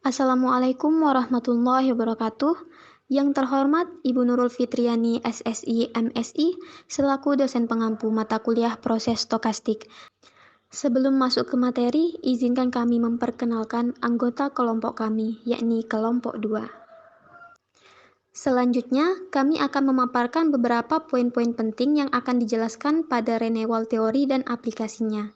Assalamualaikum warahmatullahi wabarakatuh. Yang terhormat Ibu Nurul Fitriani SSI MSI selaku dosen pengampu mata kuliah proses stokastik. Sebelum masuk ke materi, izinkan kami memperkenalkan anggota kelompok kami, yakni kelompok 2. Selanjutnya, kami akan memaparkan beberapa poin-poin penting yang akan dijelaskan pada renewal teori dan aplikasinya.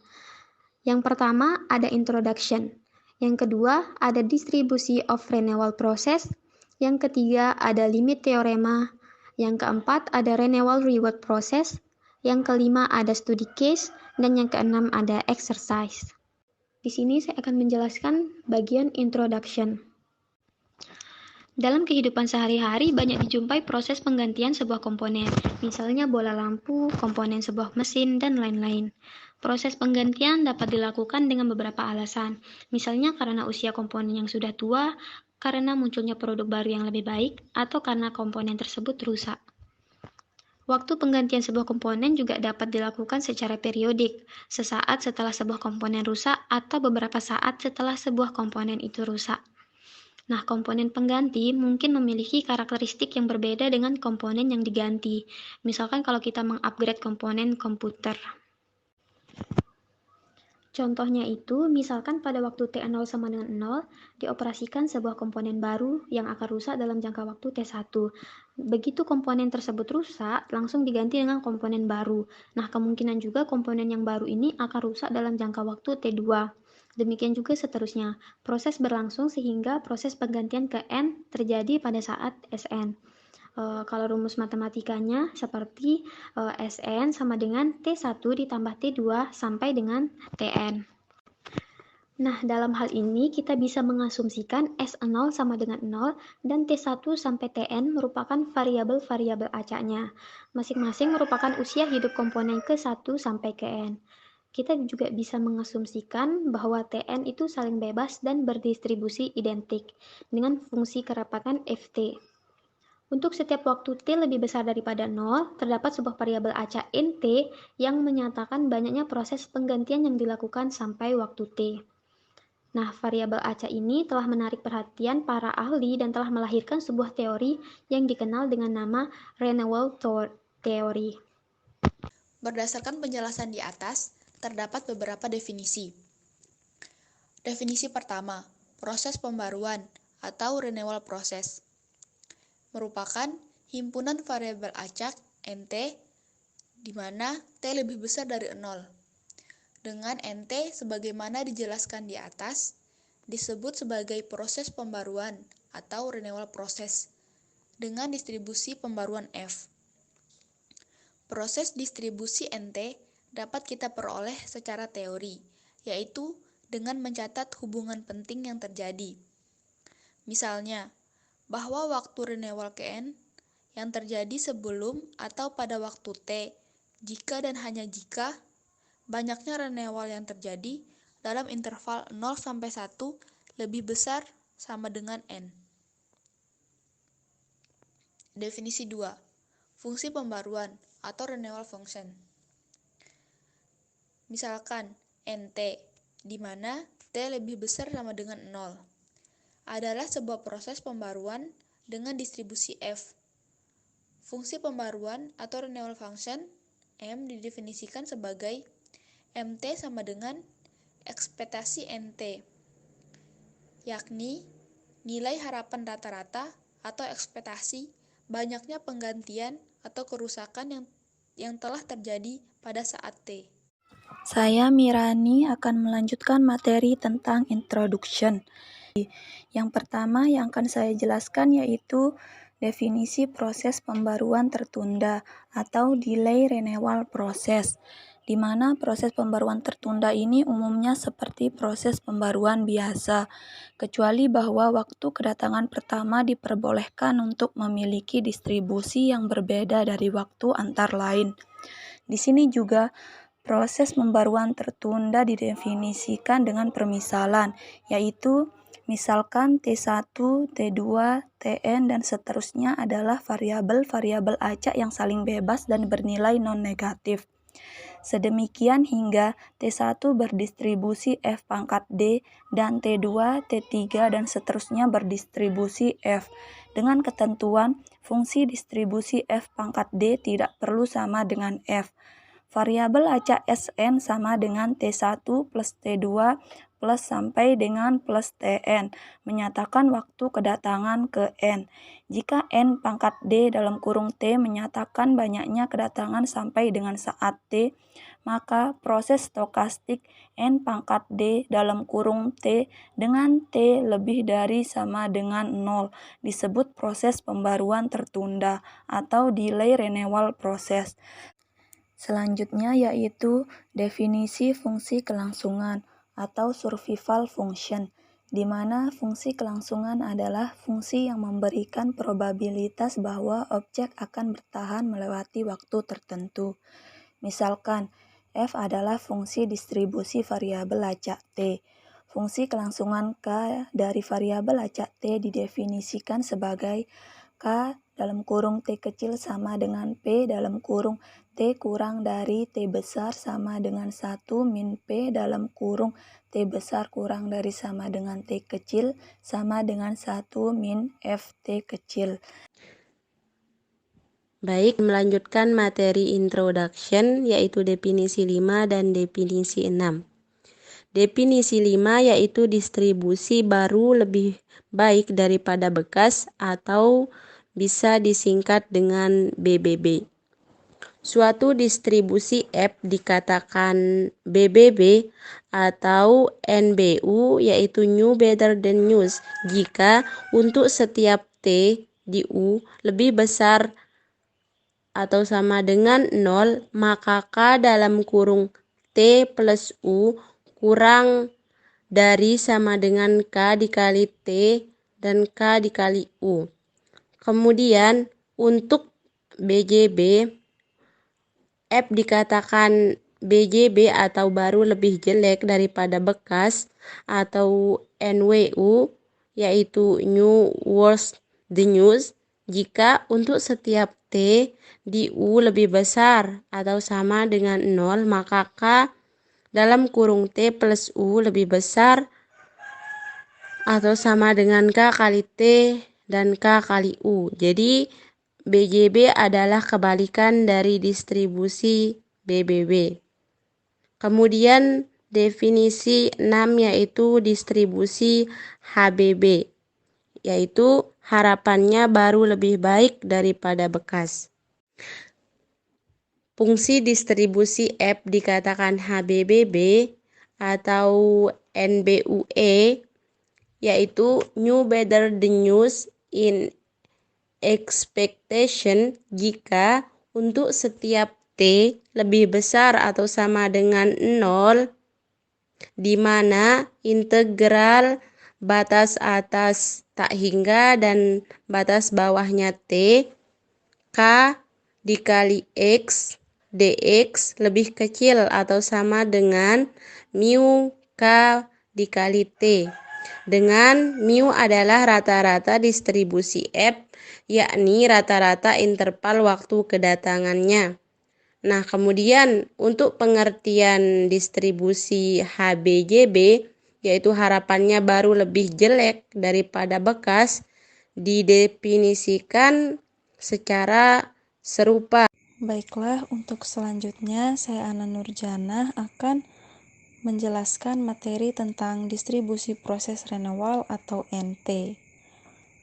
Yang pertama, ada introduction. Yang kedua, ada distribusi of renewal process. Yang ketiga, ada limit teorema. Yang keempat, ada renewal reward process. Yang kelima, ada study case. Dan yang keenam, ada exercise. Di sini saya akan menjelaskan bagian introduction. Dalam kehidupan sehari-hari banyak dijumpai proses penggantian sebuah komponen, misalnya bola lampu, komponen sebuah mesin, dan lain-lain. Proses penggantian dapat dilakukan dengan beberapa alasan, misalnya karena usia komponen yang sudah tua, karena munculnya produk baru yang lebih baik, atau karena komponen tersebut rusak. Waktu penggantian sebuah komponen juga dapat dilakukan secara periodik, sesaat setelah sebuah komponen rusak atau beberapa saat setelah sebuah komponen itu rusak. Nah, komponen pengganti mungkin memiliki karakteristik yang berbeda dengan komponen yang diganti. Misalkan kalau kita mengupgrade komponen komputer. Contohnya itu, misalkan pada waktu T0 sama dengan 0, dioperasikan sebuah komponen baru yang akan rusak dalam jangka waktu T1. Begitu komponen tersebut rusak, langsung diganti dengan komponen baru. Nah, kemungkinan juga komponen yang baru ini akan rusak dalam jangka waktu T2. Demikian juga seterusnya. Proses berlangsung sehingga proses penggantian ke N terjadi pada saat Sn. Kalau rumus matematikanya seperti Sn sama dengan T1 ditambah T2 sampai dengan Tn. Nah, dalam hal ini kita bisa mengasumsikan S0 sama dengan 0 dan T1 sampai Tn merupakan variabel-variabel acaknya. Masing-masing merupakan usia hidup komponen ke1 sampai ke N. Kita juga bisa mengasumsikan bahwa Tn itu saling bebas dan berdistribusi identik dengan fungsi kerapatan Ft. Untuk setiap waktu T lebih besar daripada 0, terdapat sebuah variabel acak Nt yang menyatakan banyaknya proses penggantian yang dilakukan sampai waktu T. Nah, variabel acak ini telah menarik perhatian para ahli dan telah melahirkan sebuah teori yang dikenal dengan nama renewal theory. Berdasarkan penjelasan di atas, terdapat beberapa definisi. Definisi pertama, proses pembaruan atau renewal process merupakan himpunan variabel acak Nt di mana T lebih besar dari 0. Dengan Nt sebagaimana dijelaskan di atas, disebut sebagai proses pembaruan atau renewal process dengan distribusi pembaruan F. Proses distribusi Nt dapat kita peroleh secara teori, yaitu dengan mencatat hubungan penting yang terjadi. Misalnya, bahwa waktu renewal Kn yang terjadi sebelum atau pada waktu T, jika dan hanya jika banyaknya renewal yang terjadi dalam interval 0-1 lebih besar sama dengan N. Definisi 2. Fungsi pembaruan atau renewal function. Misalkan Nt, di mana T lebih besar sama dengan 0, adalah sebuah proses pembaruan dengan distribusi F. Fungsi pembaruan atau renewal function M didefinisikan sebagai Mt sama dengan ekspektasi Nt, yakni nilai harapan rata-rata atau ekspektasi banyaknya penggantian atau kerusakan yang telah terjadi pada saat T. Saya Mirani akan melanjutkan materi tentang introduction. Yang pertama yang akan saya jelaskan yaitu definisi proses pembaruan tertunda atau delay renewal process, di mana proses pembaruan tertunda ini umumnya seperti proses pembaruan biasa, kecuali bahwa waktu kedatangan pertama diperbolehkan untuk memiliki distribusi yang berbeda dari waktu antar lain. Di sini juga proses pembaruan tertunda didefinisikan dengan permisalan, yaitu misalkan T1, T2, Tn, dan seterusnya adalah variabel-variabel acak yang saling bebas dan bernilai non-negatif. Sedemikian hingga T1 berdistribusi F pangkat D dan T2, T3, dan seterusnya berdistribusi F. Dengan ketentuan, fungsi distribusi F pangkat D tidak perlu sama dengan F. Variabel acak Sn sama dengan T1 plus T2 plus sampai dengan plus Tn, menyatakan waktu kedatangan ke N. Jika N pangkat D dalam kurung T menyatakan banyaknya kedatangan sampai dengan saat T, maka proses stokastik N pangkat D dalam kurung T dengan T lebih dari sama dengan 0 disebut proses pembaruan tertunda atau delay renewal process. Selanjutnya yaitu definisi fungsi kelangsungan atau survival function, di mana fungsi kelangsungan adalah fungsi yang memberikan probabilitas bahwa objek akan bertahan melewati waktu tertentu. Misalkan, F adalah fungsi distribusi variabel acak T. Fungsi kelangsungan K dari variabel acak T didefinisikan sebagai K dalam kurung T kecil sama dengan P dalam kurung T kurang dari T besar sama dengan 1 min P dalam kurung T besar kurang dari sama dengan T kecil sama dengan 1 min F T kecil. Baik, melanjutkan materi introduction yaitu definisi 5 dan definisi 6. Definisi 5 yaitu distribusi baru lebih baik daripada bekas atau bisa disingkat dengan BBB. Suatu distribusi F dikatakan BBB atau NBU yaitu new better than news jika untuk setiap T di U lebih besar atau sama dengan 0 maka K dalam kurung T plus U kurang dari sama dengan K dikali T dan K dikali U. Kemudian untuk BJB, F dikatakan BJB atau baru lebih jelek daripada bekas atau NWU yaitu new worse the news jika untuk setiap T di U lebih besar atau sama dengan 0 maka K dalam kurung T plus U lebih besar atau sama dengan K kali T dan K kali U. Jadi BJB adalah kebalikan dari distribusi BBB. Kemudian definisi 6 yaitu distribusi HBB, yaitu harapannya baru lebih baik daripada bekas. Fungsi distribusi F dikatakan HBBB atau NBUE, yaitu new better than news in expectation jika untuk setiap T lebih besar atau sama dengan 0 di mana integral batas atas tak hingga dan batas bawahnya T K dikali X dx lebih kecil atau sama dengan mu K dikali T, dengan mu adalah rata-rata distribusi F, yakni rata-rata interval waktu kedatangannya. Nah, kemudian untuk pengertian distribusi HBJB, yaitu harapannya baru lebih jelek daripada bekas, didefinisikan secara serupa. Baiklah, untuk selanjutnya saya Ana Nurjana akan menjelaskan materi tentang distribusi proses renewal atau NT.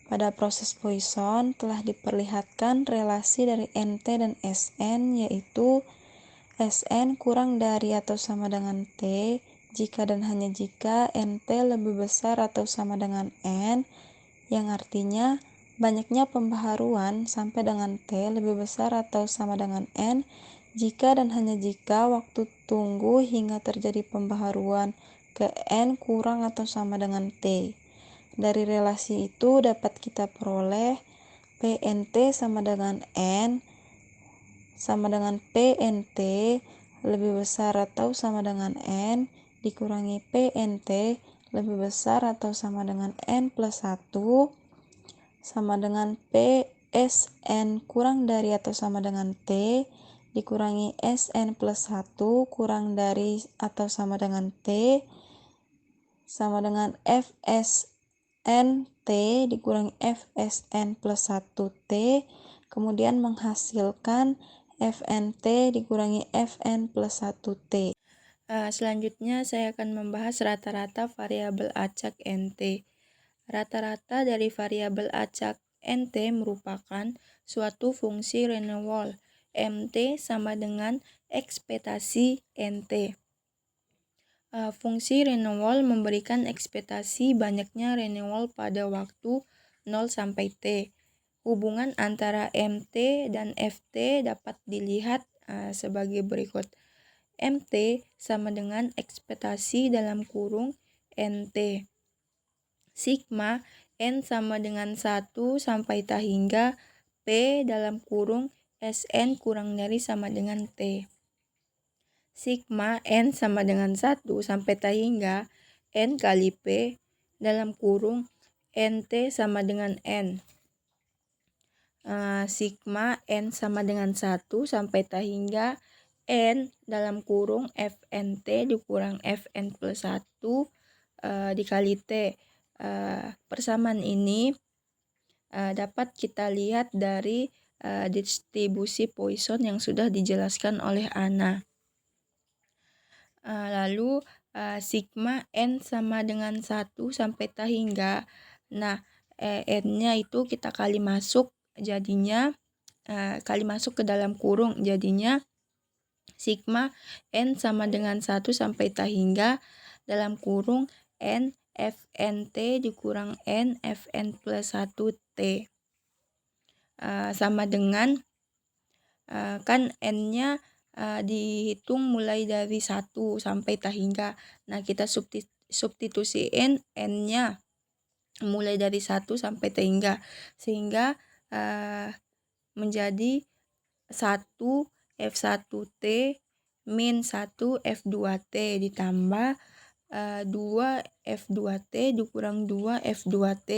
Pada proses Poisson telah diperlihatkan relasi dari NT dan Sn, yaitu Sn kurang dari atau sama dengan T jika dan hanya jika NT lebih besar atau sama dengan N, yang artinya banyaknya pembaharuan sampai dengan T lebih besar atau sama dengan N jika dan hanya jika waktu tunggu hingga terjadi pembaharuan ke N kurang atau sama dengan T. Dari relasi itu dapat kita peroleh PNT sama dengan N sama dengan PNT lebih besar atau sama dengan N dikurangi PNT lebih besar atau sama dengan N plus 1 sama dengan PSN kurang dari atau sama dengan T dikurangi Sn plus 1 kurang dari atau sama dengan T sama dengan Fsn T dikurangi Fsn plus 1 T, kemudian menghasilkan Fnt dikurangi Fn plus 1 T. Selanjutnya saya akan membahas rata-rata variabel acak Nt. Rata-rata dari variabel acak Nt merupakan suatu fungsi Reinhold. Mt sama dengan ekspektasi Nt. Fungsi Reinhold memberikan ekspektasi banyaknya Reinhold pada waktu 0 sampai T. Hubungan antara Mt dan Ft dapat dilihat sebagai berikut. Mt sama dengan ekspektasi dalam kurung Nt. Sigma N sama dengan 1 sampai ta hingga P dalam kurung Sn kurang dari sama dengan T. Sigma N sama dengan 1 sampai ta hingga N kali P dalam kurung Nt sama dengan N. Sigma N sama dengan 1 sampai ta hingga N dalam kurung Fnt dikurang Fn plus 1 dikali T. Persamaan ini dapat kita lihat dari distribusi Poisson yang sudah dijelaskan oleh Anna. Lalu sigma N sama dengan 1 sampai ta hingga, N-nya itu kita kali masuk, jadinya kali masuk ke dalam kurung, jadinya sigma N sama dengan 1 sampai ta hingga dalam kurung N Fnt dikurang N Fn plus 1 T. Sama dengan kan N-nya dihitung mulai dari 1 sampai ta hingga. Kita substitusiin N-nya mulai dari 1 sampai ta hingga, sehingga menjadi 1 F1T min 1 F2T ditambah 2 F2T dikurang 2 F2T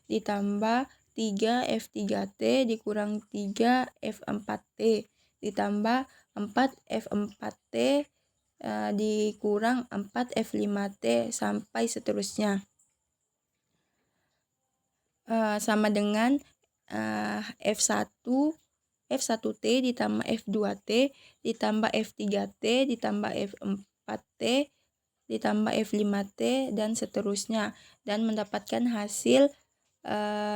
ditambah 3 F3T dikurang 3 F4T ditambah 4 F4T dikurang 4 F5T sampai seterusnya. Sama dengan F1T ditambah F2T ditambah F3T ditambah F4T ditambah F5T dan seterusnya, dan mendapatkan hasil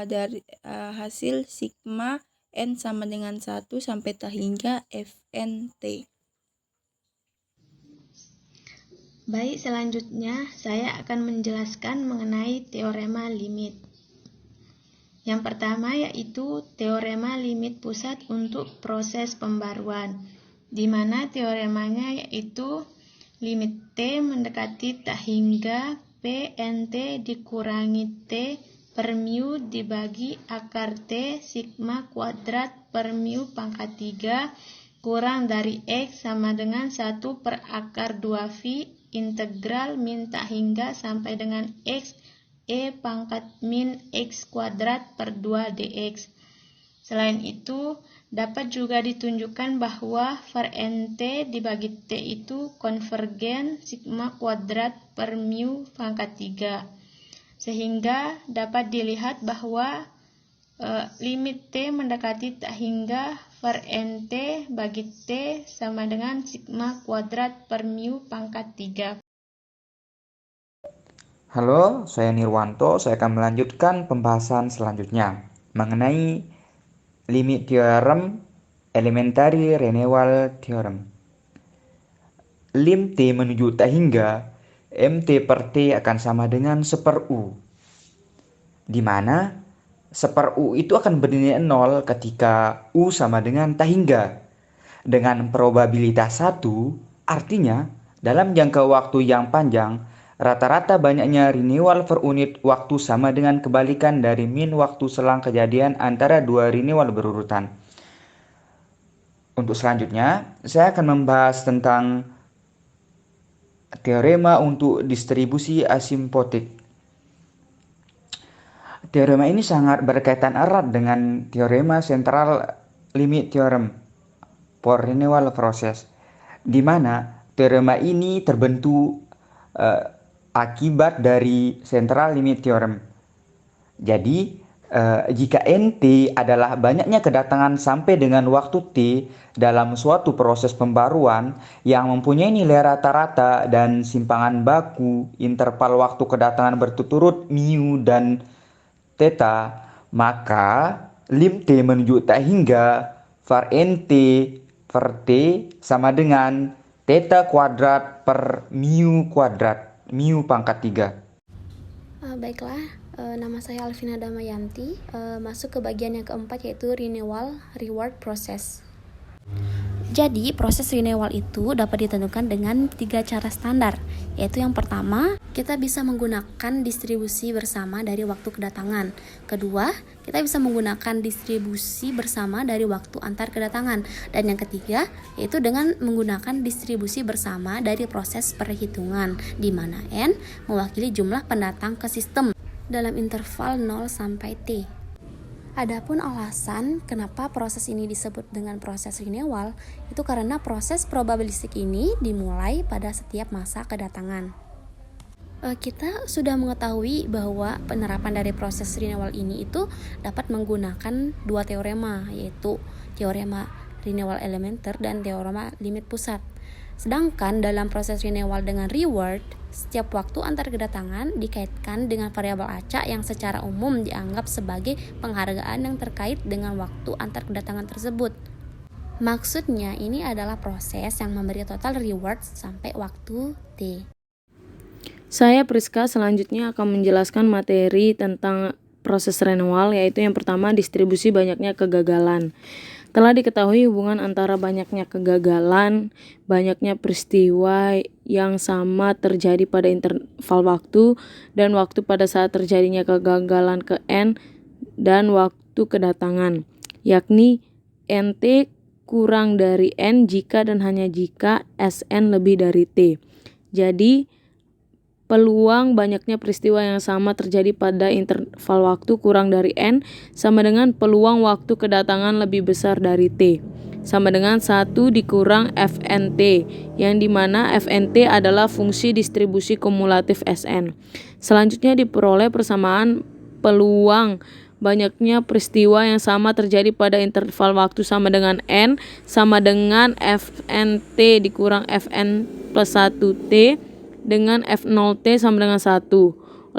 dari hasil sigma N sama dengan 1 sampai ta hingga Fnt. Baik, selanjutnya saya akan menjelaskan mengenai teorema limit. Yang pertama yaitu teorema limit pusat untuk proses pembaruan, di mana teoremanya yaitu limit T mendekati ta hingga Pnt dikurangi T per mu dibagi akar T sigma kuadrat per mu pangkat 3 kurang dari X sama dengan 1 per akar 2V integral min ta hingga sampai dengan X E pangkat min X kuadrat per 2 dx. Selain itu, dapat juga ditunjukkan bahwa var Nt dibagi T itu konvergen sigma kuadrat per mu pangkat 3. Sehingga dapat dilihat bahwa limit T mendekati ta hingga var Nt bagi T sama dengan sigma kuadrat per mu pangkat 3. Halo, saya Nirwanto. Saya akan melanjutkan pembahasan selanjutnya mengenai limit theorem elementary Reinhold theorem. Lim T menuju ta hingga Mt per T akan sama dengan 1/U, di mana 1/U itu akan bernilai 0 ketika U sama dengan ta hingga dengan probabilitas 1, artinya dalam jangka waktu yang panjang rata-rata banyaknya renewal per unit waktu sama dengan kebalikan dari min waktu selang kejadian antara dua renewal berurutan. Untuk selanjutnya, saya akan membahas tentang teorema untuk distribusi asimptotik. Teorema ini sangat berkaitan erat dengan teorema sentral limit theorem. for renewal process, di mana teorema ini terbentuk akibat dari central limit theorem. Jadi, jika NT adalah banyaknya kedatangan sampai dengan waktu T dalam suatu proses pembaruan yang mempunyai nilai rata-rata dan simpangan baku interval waktu kedatangan berturut-turut mu dan theta, maka lim T menunjuk tak hingga var NT per T sama dengan theta kuadrat per mu kuadrat, mu pangkat 3. Baiklah, nama saya Alvina Damayanti, masuk ke bagian yang keempat yaitu renewal reward process. Jadi, proses renewal itu dapat ditentukan dengan 3 cara standar, yaitu yang pertama, kita bisa menggunakan distribusi bersama dari waktu kedatangan. Kedua, kita bisa menggunakan distribusi bersama dari waktu antar kedatangan. Dan yang ketiga, yaitu dengan menggunakan distribusi bersama dari proses perhitungan, di mana N mewakili jumlah pendatang ke sistem dalam interval 0 sampai T. Adapun alasan kenapa proses ini disebut dengan proses renewal, itu karena proses probabilistik ini dimulai pada setiap masa kedatangan. Kita sudah mengetahui bahwa penerapan dari proses renewal ini itu dapat menggunakan 2 teorema, yaitu teorema renewal elementer dan teorema limit pusat. Sedangkan dalam proses renewal dengan reward, setiap waktu antar kedatangan dikaitkan dengan variabel acak yang secara umum dianggap sebagai penghargaan yang terkait dengan waktu antar kedatangan tersebut. Maksudnya ini adalah proses yang memberi total reward sampai waktu T. Saya Priska selanjutnya akan menjelaskan materi tentang proses renewal, yaitu yang pertama distribusi banyaknya kegagalan. Telah diketahui hubungan antara banyaknya kegagalan, banyaknya peristiwa yang sama terjadi pada interval waktu, dan waktu pada saat terjadinya kegagalan ke N dan waktu kedatangan, yakni NT kurang dari N jika dan hanya jika Sn lebih dari T. Jadi, peluang banyaknya peristiwa yang sama terjadi pada interval waktu kurang dari N sama dengan peluang waktu kedatangan lebih besar dari T, sama dengan 1 dikurang Fnt, yang dimana Fnt adalah fungsi distribusi kumulatif Sn. Selanjutnya diperoleh persamaan peluang banyaknya peristiwa yang sama terjadi pada interval waktu sama dengan N sama dengan Fnt dikurang Fn plus 1T dengan F0T sama dengan 1.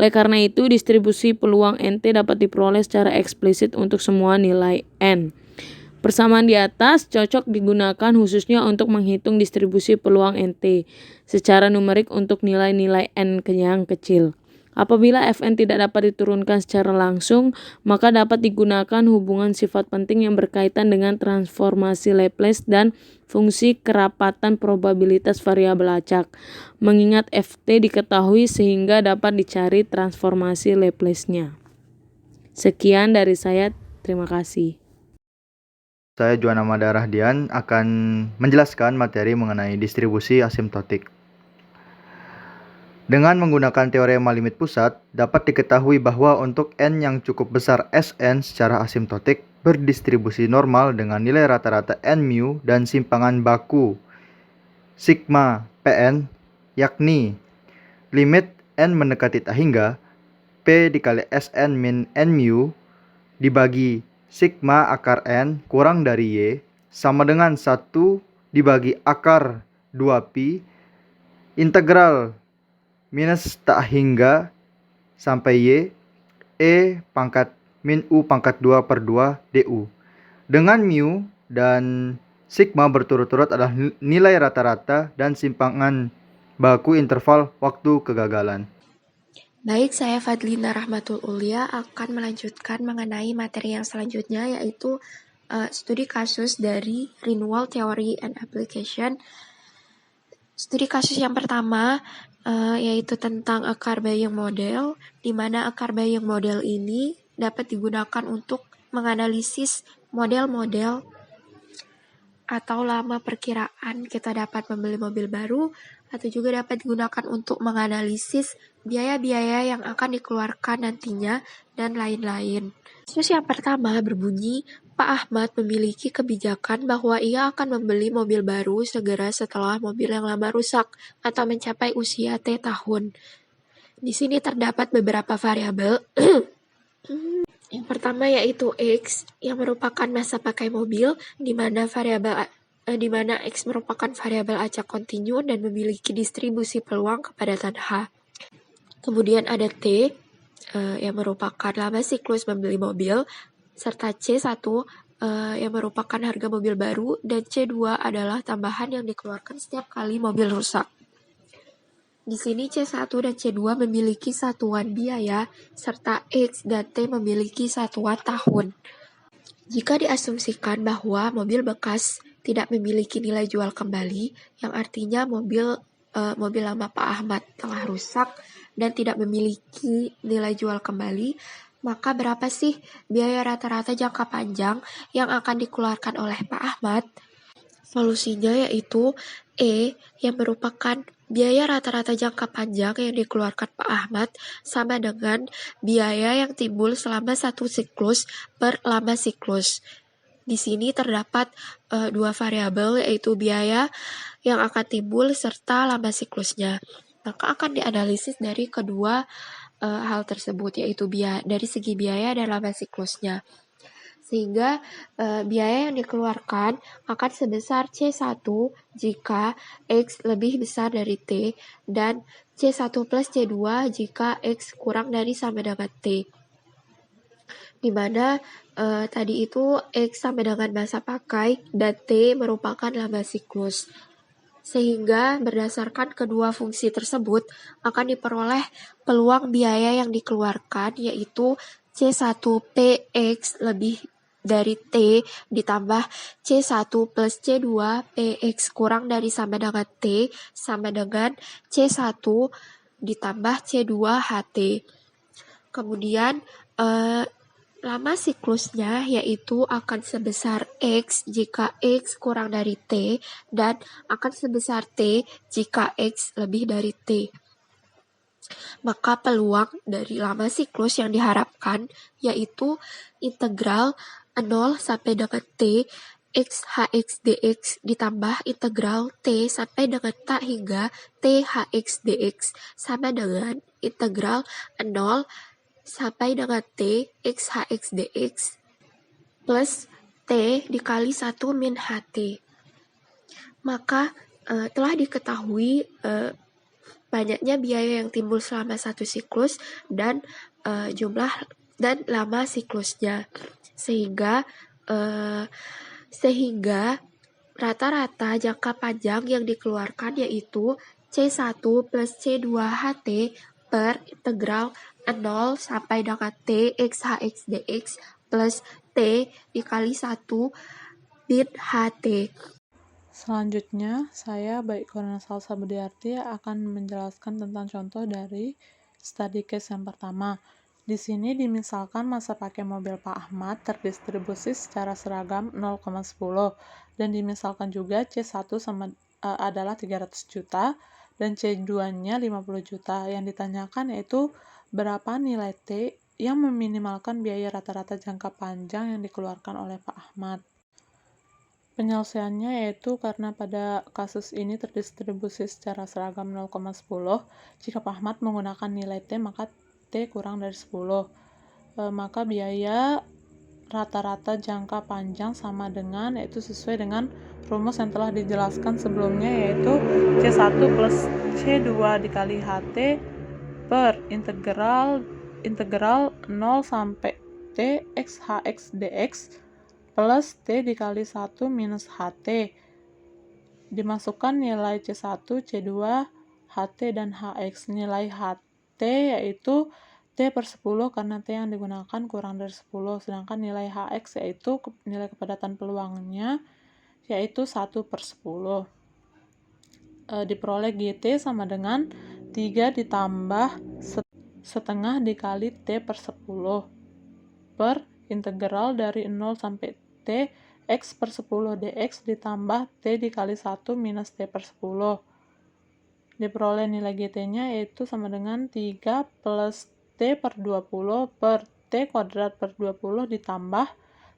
Oleh karena itu, distribusi peluang NT dapat diperoleh secara eksplisit untuk semua nilai N. Persamaan di atas cocok digunakan khususnya untuk menghitung distribusi peluang NT secara numerik untuk nilai-nilai N yang kecil. Apabila Fn tidak dapat diturunkan secara langsung, maka dapat digunakan hubungan sifat penting yang berkaitan dengan transformasi Laplace dan fungsi kerapatan probabilitas variabel acak. Mengingat Ft diketahui sehingga dapat dicari transformasi Laplace-nya. Sekian dari saya, terima kasih. Saya Juana Madarahdian akan menjelaskan materi mengenai distribusi asimptotik. Dengan menggunakan teorema limit pusat, dapat diketahui bahwa untuk N yang cukup besar Sn secara asimptotik berdistribusi normal dengan nilai rata-rata N mu dan simpangan baku sigma Pn, yakni limit N mendekati tak hingga P dikali Sn min N mu dibagi sigma akar N kurang dari Y sama dengan 1 dibagi akar 2pi integral minus tak hingga sampai Y E pangkat min U pangkat 2 per 2 du. Dengan mu dan sigma berturut-turut adalah nilai rata-rata dan simpangan baku interval waktu kegagalan. Baik, saya Fadlina Rahmatul Ulia akan melanjutkan mengenai materi yang selanjutnya, yaitu studi kasus dari Renewal Theory and Application. Studi kasus yang pertama yaitu tentang akar-Bayes model, di mana akar-Bayes model ini dapat digunakan untuk menganalisis model-model atau lama perkiraan kita dapat membeli mobil baru, atau juga dapat digunakan untuk menganalisis biaya-biaya yang akan dikeluarkan nantinya, dan lain-lain. Kasus yang pertama berbunyi, Pak Ahmad memiliki kebijakan bahwa ia akan membeli mobil baru segera setelah mobil yang lama rusak atau mencapai usia T tahun. Di sini terdapat beberapa variabel. Yang pertama yaitu X, yang merupakan masa pakai mobil, di mana X merupakan variabel acak kontinu dan memiliki distribusi peluang kepadatan H. Kemudian ada T, yang merupakan lama siklus membeli mobil, serta C1, yang merupakan harga mobil baru, dan C2 adalah tambahan yang dikeluarkan setiap kali mobil rusak. Di sini C1 dan C2 memiliki satuan biaya, serta X dan T memiliki satuan tahun. Jika diasumsikan bahwa mobil bekas tidak memiliki nilai jual kembali, yang artinya mobil lama Pak Ahmad telah rusak dan tidak memiliki nilai jual kembali, maka berapa sih biaya rata-rata jangka panjang yang akan dikeluarkan oleh Pak Ahmad? Solusinya yaitu E, yang merupakan biaya rata-rata jangka panjang yang dikeluarkan Pak Ahmad sama dengan biaya yang timbul selama satu siklus per lama siklus. Di sini terdapat dua variabel, yaitu biaya yang akan timbul serta lama siklusnya. Maka akan dianalisis dari kedua hal tersebut, yaitu dari segi biaya dan lama siklusnya. Sehingga biaya yang dikeluarkan akan sebesar C1 jika X lebih besar dari T, dan C1 plus C2 jika X kurang dari sama dengan T. Di mana tadi itu X sama dengan masa pakai dan T merupakan lama siklus. Sehingga berdasarkan kedua fungsi tersebut akan diperoleh peluang biaya yang dikeluarkan, yaitu C1PX lebih dari T ditambah C1 plus C2 PX kurang dari sama dengan T sama dengan C1 ditambah C2 HT. Kemudian lama siklusnya yaitu akan sebesar X jika X kurang dari T dan akan sebesar T jika X lebih dari T. Maka peluang dari lama siklus yang diharapkan yaitu integral 0 sampai dengan T X HX dx ditambah integral T sampai dengan tak hingga T HX dx sama dengan integral 0 sampai dengan T X HX dx plus T dikali 1 min HT. Maka telah diketahui banyaknya biaya yang timbul selama satu siklus dan jumlah dan lama siklusnya, sehingga rata-rata jangka panjang yang dikeluarkan yaitu C1 plus C2 HT per integral 0 sampai dengan T X HX dx plus T dikali 1 min HT. Selanjutnya, saya baik Korona Salsa Budiarti akan menjelaskan tentang contoh dari study case yang pertama. Di sini dimisalkan masa pakai mobil Pak Ahmad terdistribusi secara seragam 0,10 dan dimisalkan juga C1 adalah 300 juta dan C2-nya 50 juta. Yang ditanyakan yaitu berapa nilai T yang meminimalkan biaya rata-rata jangka panjang yang dikeluarkan oleh Pak Ahmad. Penyelesaiannya yaitu karena pada kasus ini terdistribusi secara seragam 0,10, jika Pak Ahmad menggunakan nilai T maka T kurang dari 10. Maka biaya rata-rata jangka panjang sama dengan, yaitu sesuai dengan rumus yang telah dijelaskan sebelumnya, yaitu C1 plus C2 dikali HT per integral 0 sampai T X HX dx plus T dikali 1 minus HT. Dimasukkan nilai C1, C2, HT, dan HX. Nilai HT yaitu T per 10 karena T yang digunakan kurang dari 10. Sedangkan nilai HX yaitu nilai kepadatan peluangnya yaitu 1 per 10. Diperoleh GT sama dengan 3 ditambah setengah dikali T per 10 per integral dari 0 sampai T X per 10 dx ditambah T dikali 1 minus T per 10. Diperoleh nilai GT-nya yaitu sama dengan 3 plus T per 20 per T kuadrat per 20 ditambah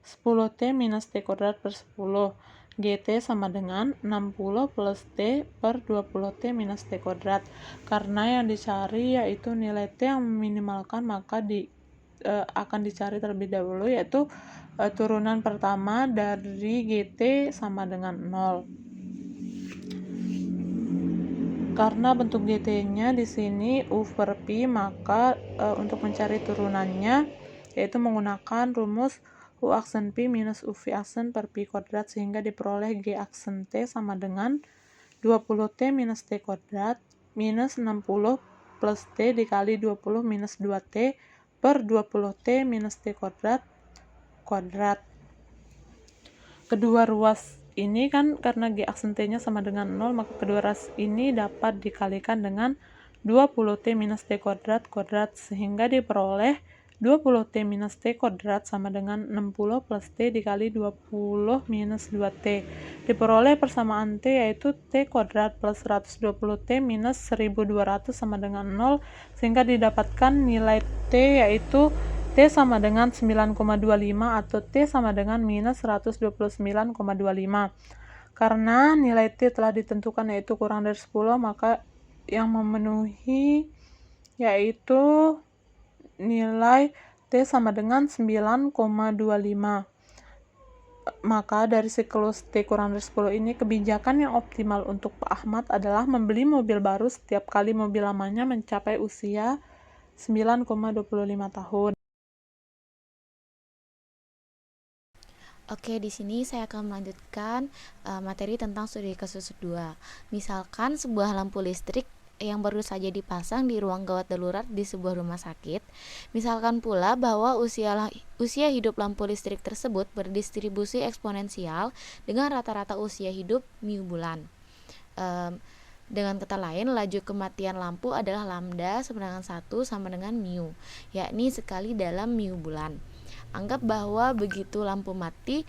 10T minus T kuadrat per 10. GT sama dengan 60 plus T per 20T minus T kuadrat. Karena yang dicari yaitu nilai T yang meminimalkan, maka akan dicari terlebih dahulu yaitu turunan pertama dari GT sama dengan 0. Karena bentuk GT-nya di sini U per Pi, maka untuk mencari turunannya yaitu menggunakan rumus U aksen Pi minus UV aksen per Pi kuadrat, sehingga diperoleh G aksen T sama dengan 20T minus T kuadrat minus 60 plus T dikali 20 minus 2T per 20T minus T kuadrat. Kedua ruas ini kan karena G aksen T-nya sama dengan 0, maka kedua ruas ini dapat dikalikan dengan 20T minus T kuadrat, sehingga diperoleh 20T minus T kuadrat sama dengan 60 plus T dikali 20 minus 2T. Diperoleh persamaan T yaitu T kuadrat plus 120T minus 1200 sama dengan 0, sehingga didapatkan nilai T yaitu T sama dengan 9,25 atau T sama dengan minus 129,25. Karena nilai T telah ditentukan yaitu kurang dari 10, maka yang memenuhi yaitu nilai T sama dengan 9,25. Maka dari siklus T kurang dari 10 ini, kebijakan yang optimal untuk Pak Ahmad adalah membeli mobil baru setiap kali mobil lamanya mencapai usia 9,25 tahun. Oke, di sini saya akan melanjutkan materi tentang studi kasus 2. Misalkan sebuah lampu listrik yang baru saja dipasang di ruang gawat darurat di sebuah rumah sakit. Misalkan pula bahwa usia hidup lampu listrik tersebut berdistribusi eksponensial dengan rata-rata usia hidup mu bulan. Dengan kata lain, laju kematian lampu adalah lambda sama dengan 1 sama dengan mu, yakni sekali dalam mu bulan. Anggap bahwa begitu lampu mati,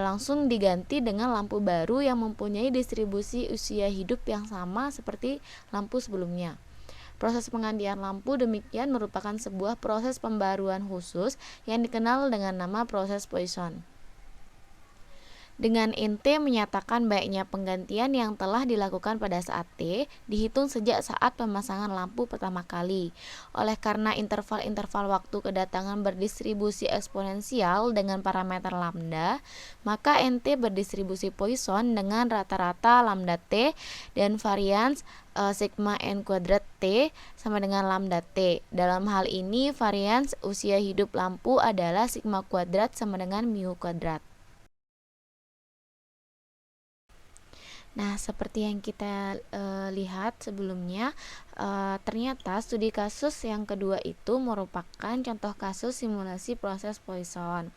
langsung diganti dengan lampu baru yang mempunyai distribusi usia hidup yang sama seperti lampu sebelumnya. Proses penggantian lampu demikian merupakan sebuah proses pembaruan khusus yang dikenal dengan nama proses Poisson. Dengan ente menyatakan baiknya penggantian yang telah dilakukan pada saat T dihitung sejak saat pemasangan lampu pertama kali. Oleh karena interval-interval waktu kedatangan berdistribusi eksponensial dengan parameter lambda, maka ente berdistribusi Poisson dengan rata-rata lambda T dan varians sigma n kuadrat T sama dengan lambda T. Dalam hal ini, varians usia hidup lampu adalah sigma kuadrat sama dengan mu kuadrat. Nah, seperti yang kita lihat sebelumnya, ternyata studi kasus yang kedua itu merupakan contoh kasus simulasi proses Poisson,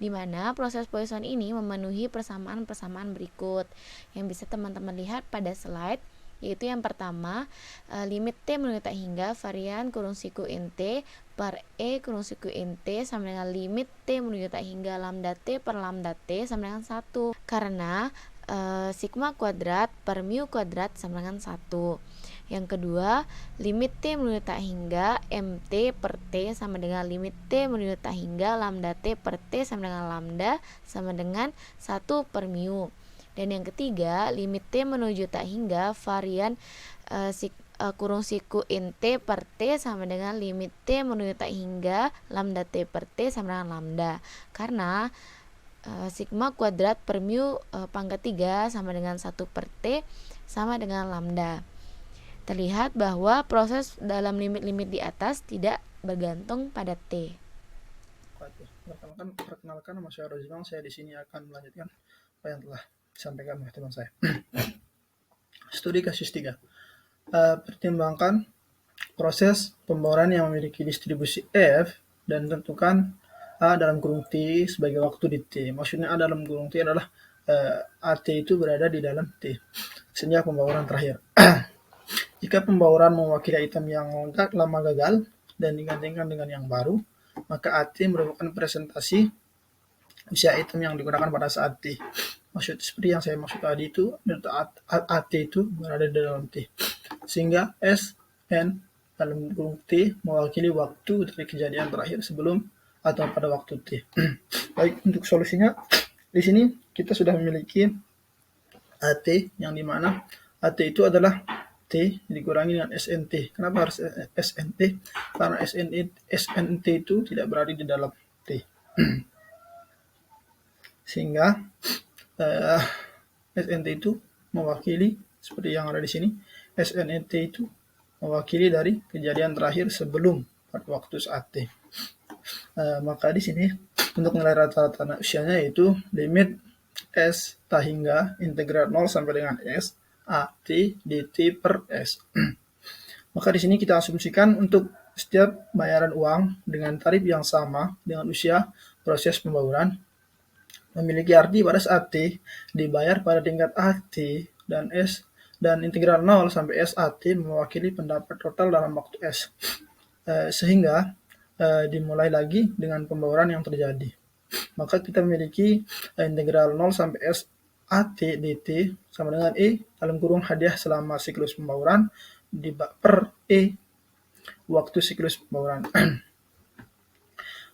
di mana proses Poisson ini memenuhi persamaan-persamaan berikut yang bisa teman-teman lihat pada slide, yaitu yang pertama, limit T menuju tak hingga varian kurung siku in T per E kurung siku in T sama dengan limit T menuju tak hingga lambda T per lambda T sama dengan 1, karena sigma kuadrat per mu kuadrat sama dengan 1. Yang kedua, limit T menuju tak hingga MT per T sama dengan limit T menuju tak hingga lambda T per T sama dengan lambda sama dengan 1 per mu. Dan yang ketiga, limit T menuju tak hingga varian kurung siku in T per T sama dengan limit T menuju tak hingga lambda T per T sama dengan lambda, karena sigma kuadrat per mu pangkat 3 sama dengan 1 per T sama dengan lambda. Terlihat bahwa proses dalam limit-limit di atas tidak bergantung pada T. Perkenalkan, nama saya Rozimang. Saya di sini akan melanjutkan apa yang telah disampaikan oleh teman saya. Studi kasus 3. Pertimbangkan proses pembawaan yang memiliki distribusi F dan tentukan A dalam kurung T sebagai waktu di T. Maksudnya A dalam kurung T adalah AT itu berada di dalam T sejak pembawaan terakhir. Jika pembawaan mewakili item yang lama gagal dan digantikan dengan yang baru, maka AT merupakan presentasi usia item yang digunakan pada saat T. Maksud seperti yang saya maksud tadi itu, AT itu berada di dalam T. Sehingga S, N dalam kurung T mewakili waktu dari kejadian terakhir sebelum atau pada waktu T. Baik, untuk solusinya di sini kita sudah memiliki AT yang dimana AT itu adalah T dikurangi dengan SNT. Kenapa harus SNT? Karena SNT itu tidak berada di dalam T. Sehingga SNT itu mewakili seperti yang ada di sini. SNT itu mewakili dari kejadian terakhir sebelum pada waktu saat T. Maka di sini untuk nilai rata-rata usianya yaitu limit S tahingga integral 0 sampai dengan S AT dt per S. Maka di sini kita asumsikan untuk setiap bayaran uang dengan tarif yang sama dengan usia proses pembauran memiliki arti pada saat T dibayar pada tingkat AT dan S dan integral 0 sampai SAT mewakili pendapat total dalam waktu S. Sehingga dimulai lagi dengan pembauran yang terjadi. Maka kita memiliki integral 0 sampai SAT dt sama dengan E dalam kurung hadiah selama siklus pembauran per E waktu siklus pembauran.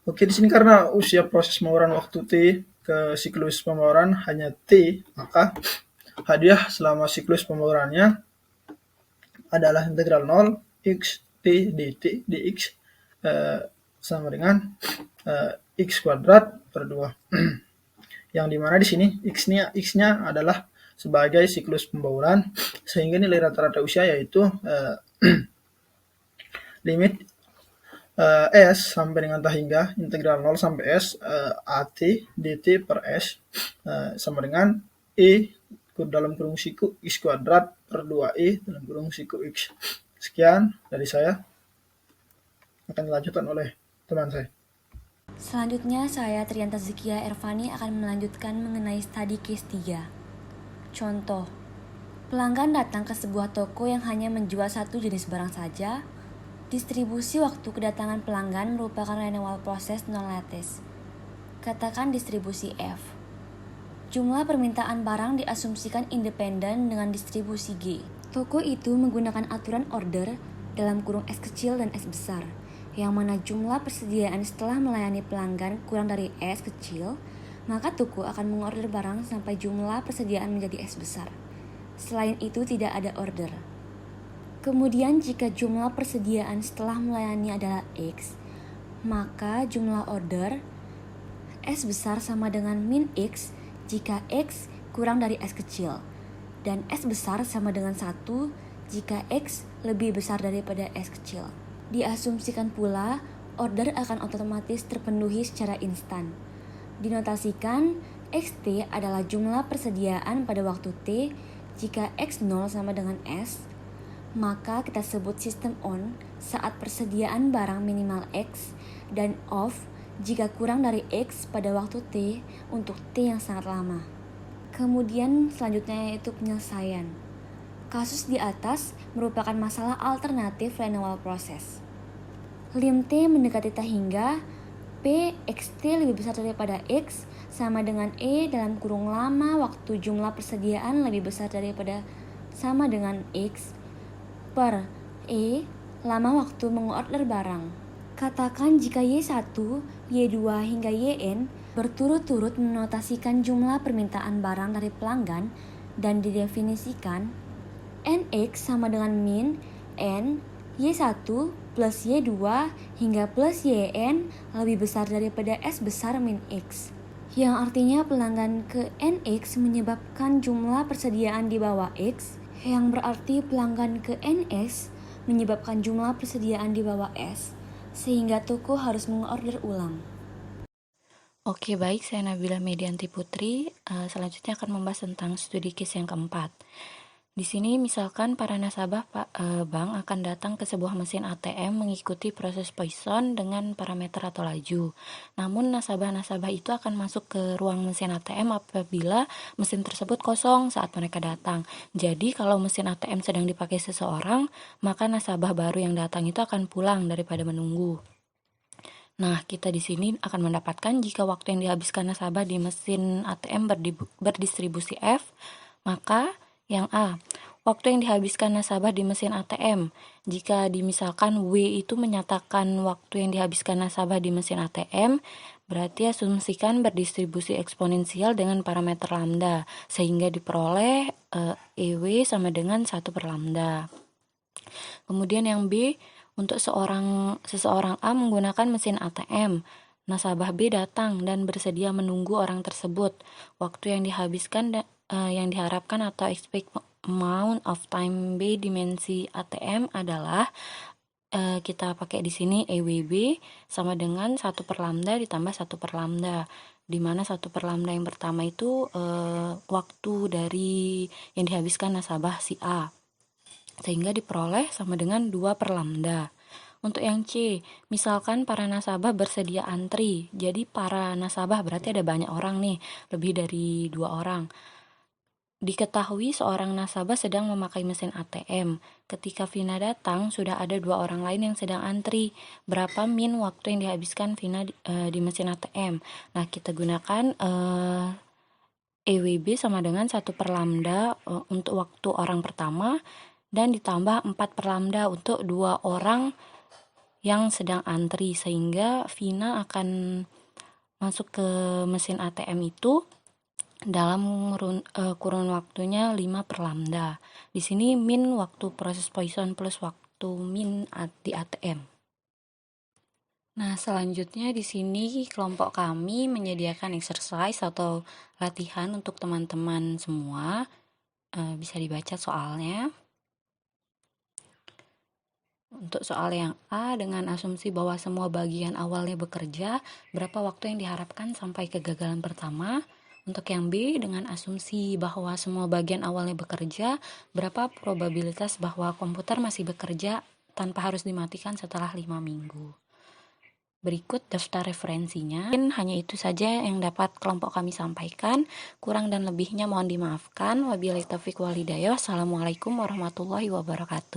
Oke, di sini karena usia proses pembauran waktu T ke siklus pembauran hanya T, maka hadiah selama siklus pembaurannya adalah integral 0 x T dt dx sama dengan x kuadrat per 2. Yang dimana di sini x-nya adalah sebagai siklus pembauran, sehingga nilai rata-rata usia yaitu limit S sampai dengan tahingga integral 0 sampai S AT dt per S sama dengan E dalam kurung siku x kuadrat per 2E dalam kurung siku x. Sekian dari saya, akan dilanjutkan oleh teman saya. Selanjutnya, saya Trianta Zikia Ervani akan melanjutkan mengenai study case 3. Contoh, pelanggan datang ke sebuah toko yang hanya menjual satu jenis barang saja. Distribusi waktu kedatangan pelanggan merupakan renewal proses non-lattice. Katakan distribusi F. Jumlah permintaan barang diasumsikan independen dengan distribusi G. Toko itu menggunakan aturan order dalam kurung S kecil dan S besar, yang mana jumlah persediaan setelah melayani pelanggan kurang dari S kecil, maka toko akan mengorder barang sampai jumlah persediaan menjadi S besar. Selain itu tidak ada order. Kemudian jika jumlah persediaan setelah melayani adalah X, maka jumlah order S besar sama dengan min X jika X kurang dari S kecil, dan S besar sama dengan 1 jika X lebih besar daripada S kecil. Diasumsikan pula order akan otomatis terpenuhi secara instan. Dinotasikan XT adalah jumlah persediaan pada waktu T jika X0 sama dengan S, maka kita sebut sistem on saat persediaan barang minimal X dan off jika kurang dari X pada waktu T untuk T yang sangat lama. Kemudian selanjutnya yaitu penyelesaian. Kasus di atas merupakan masalah alternatif renewal proses. Lim T mendekati tahingga P XT lebih besar daripada X sama dengan E dalam kurung lama waktu jumlah persediaan lebih besar daripada sama dengan X per E lama waktu mengorder barang. Katakan jika Y1, Y2 hingga Yn berturut-turut menotasikan jumlah permintaan barang dari pelanggan dan didefinisikan Nx sama dengan min N Y1 plus Y2 hingga plus Yn lebih besar daripada S besar min X, yang artinya pelanggan ke Nx menyebabkan jumlah persediaan di bawah X, yang berarti pelanggan ke NS menyebabkan jumlah persediaan di bawah S, sehingga toko harus mengorder ulang. Oke, baik, saya Nabila Medianti Putri. Selanjutnya akan membahas tentang studi case yang keempat. Di sini misalkan para nasabah bank akan datang ke sebuah mesin ATM mengikuti proses Poisson dengan parameter atau laju. Namun nasabah-nasabah itu akan masuk ke ruang mesin ATM apabila mesin tersebut kosong saat mereka datang. Jadi kalau mesin ATM sedang dipakai seseorang, maka nasabah baru yang datang itu akan pulang daripada menunggu. Nah, kita di sini akan mendapatkan jika waktu yang dihabiskan nasabah di mesin ATM berdistribusi F, maka yang A, waktu yang dihabiskan nasabah di mesin ATM. Jika misalkan W itu menyatakan waktu yang dihabiskan nasabah di mesin ATM, berarti asumsikan berdistribusi eksponensial dengan parameter lambda, sehingga diperoleh EW sama dengan 1/lambda. Kemudian yang B, untuk seseorang A menggunakan mesin ATM. Nasabah B datang dan bersedia menunggu orang tersebut. Waktu yang dihabiskan yang diharapkan atau expect amount of time B dimensi ATM adalah kita pakai di sini EWB sama dengan 1/lambda ditambah 1/lambda, di mana 1/lambda yang pertama itu waktu dari yang dihabiskan nasabah si A, sehingga diperoleh sama dengan 2/lambda. Untuk yang C, misalkan para nasabah bersedia antri. Jadi para nasabah berarti ada banyak orang nih, lebih dari 2 orang. Diketahui seorang nasabah sedang memakai mesin ATM. Ketika Vina datang, sudah ada 2 orang lain yang sedang antri. Berapa min waktu yang dihabiskan Vina di mesin ATM? Nah, kita gunakan EWB sama dengan 1/lambda untuk waktu orang pertama, dan ditambah 4/lambda untuk 2 orang yang sedang antri, sehingga Vina akan masuk ke mesin ATM itu dalam kurun waktunya 5/lambda. Di sini min waktu proses Poisson plus waktu min di ATM. Nah, selanjutnya di sini kelompok kami menyediakan exercise atau latihan untuk teman-teman semua. Bisa dibaca soalnya. Untuk soal yang A, dengan asumsi bahwa semua bagian awalnya bekerja, berapa waktu yang diharapkan sampai kegagalan pertama? Untuk yang B, dengan asumsi bahwa semua bagian awalnya bekerja, berapa probabilitas bahwa komputer masih bekerja tanpa harus dimatikan setelah 5 minggu? Berikut daftar referensinya. Hanya itu saja yang dapat kelompok kami sampaikan. Kurang dan lebihnya mohon dimaafkan. Wabillahi taufiq wal hidayah. Wassalamualaikum warahmatullahi wabarakatuh.